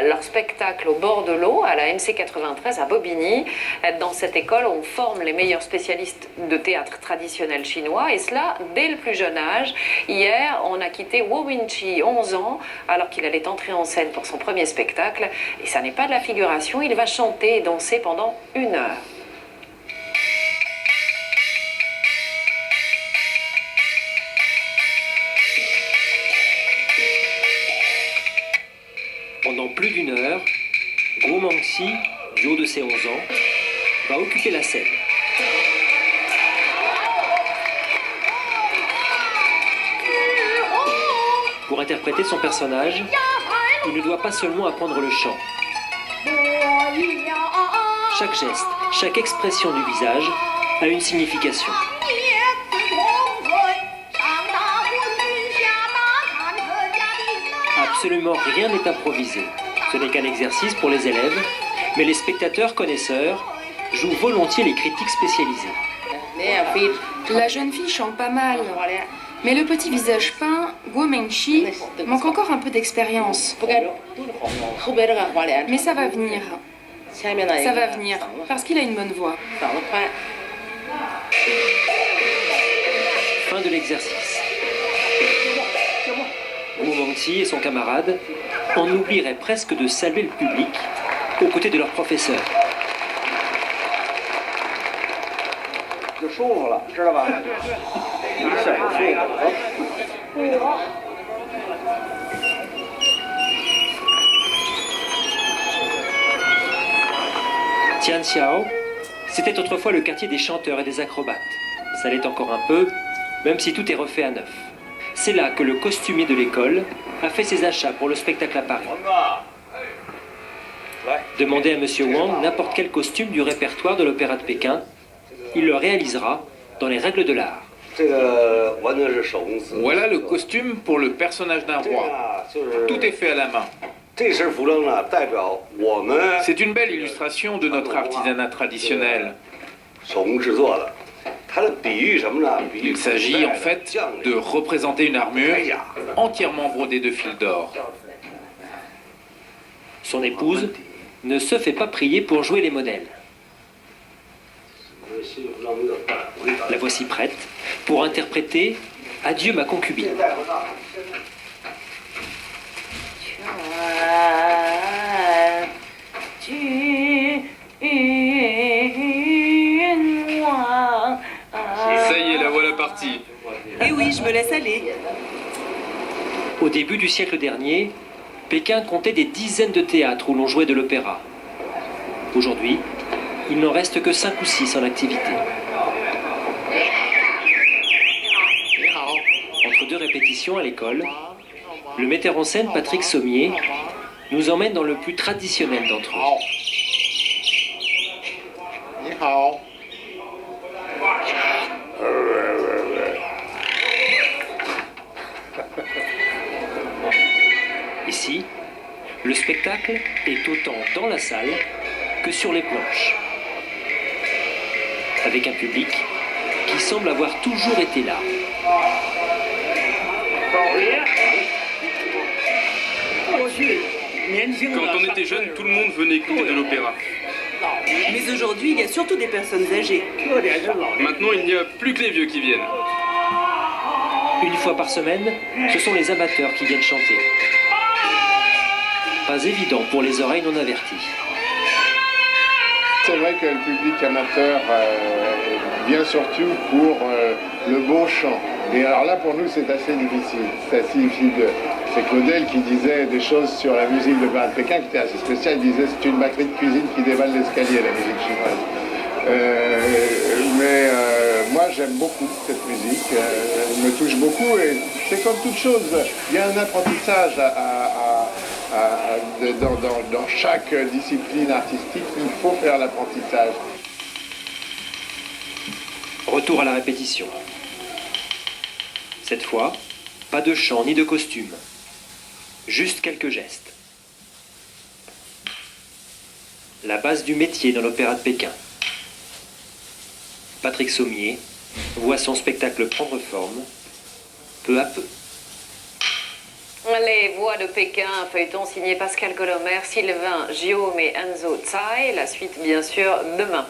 leur spectacle au bord de l'eau à la MC93 à Bobigny. Dans cette école, on forme les meilleurs spécialistes de théâtre traditionnel chinois et cela dès le plus jeune âge. Hier, on a quitté Wu Winchi, 11 ans, alors qu'il allait entrer en scène pour son premier spectacle. Et ça n'est pas de la figuration, il va chanter et danser pendant 1 heure. Pendant plus d'1 heure, Guo Mengxi, du haut de ses 11 ans, va occuper la scène. Pour interpréter son personnage, il ne doit pas seulement apprendre le chant. Chaque geste, chaque expression du visage a une signification. Absolument rien n'est improvisé. Ce n'est qu'un exercice pour les élèves, mais les spectateurs connaisseurs jouent volontiers les critiques spécialisées. La jeune fille chante pas mal, mais le petit visage peint, Guo Mengxi, manque encore un peu d'expérience. Mais ça va venir. Ça va venir, parce qu'il a une bonne voix. Fin de l'exercice. Guo Mengxi et son camarade en oublieraient presque de saluer le public aux côtés de leur professeur. Tianxiao, c'était autrefois le quartier des chanteurs et des acrobates. Ça l'est encore un peu, même si tout est refait à neuf. C'est là que le costumier de l'école a fait ses achats pour le spectacle à Paris. Demandez à M. Wang n'importe quel costume du répertoire de l'Opéra de Pékin. Il le réalisera dans les règles de l'art. Voilà le costume pour le personnage d'un roi. Tout est fait à la main. C'est une belle illustration de notre artisanat traditionnel. Il s'agit en fait de représenter une armure entièrement brodée de fils d'or. Son épouse ne se fait pas prier pour jouer les modèles. La voici prête pour interpréter « Adieu ma concubine ». Ça y est, la voilà partie. Eh oui, je me laisse aller. Au début du siècle dernier, Pékin comptait des dizaines de théâtres où l'on jouait de l'opéra. Aujourd'hui, il n'en reste que 5 ou 6 en activité. Entre 2 répétitions à l'école, le metteur en scène Patrick Sommier nous emmène dans le plus traditionnel d'entre eux. Ici, le spectacle est autant dans la salle que sur les planches, avec un public qui semble avoir toujours été là. Quand on était jeune, tout le monde venait écouter de l'opéra. Mais aujourd'hui, il y a surtout des personnes âgées. Maintenant, il n'y a plus que les vieux qui viennent. Une fois par semaine, ce sont les amateurs qui viennent chanter. Pas évident pour les oreilles non averties. C'est vrai que le public amateur vient surtout pour le beau chant. Et alors là, pour nous, c'est assez difficile. C'est assez difficile. C'est Claudel qui disait des choses sur la musique de l'Opéra de Pékin qui était assez spéciale. Il disait c'est une bactérie de cuisine qui dévale l'escalier, la musique chinoise. Moi, j'aime beaucoup cette musique. Elle me touche beaucoup et c'est comme toute chose. Il y a un apprentissage dans chaque discipline artistique. Il faut faire l'apprentissage. Retour à la répétition. Cette fois, pas de chant ni de costume. Juste quelques gestes. La base du métier dans l'Opéra de Pékin. Patrick Sommier voit son spectacle prendre forme, peu à peu. Les voix de Pékin, feuilleton signé Pascal Colomer, Sylvain Guillaume et Enzo Tsai. La suite, bien sûr, demain.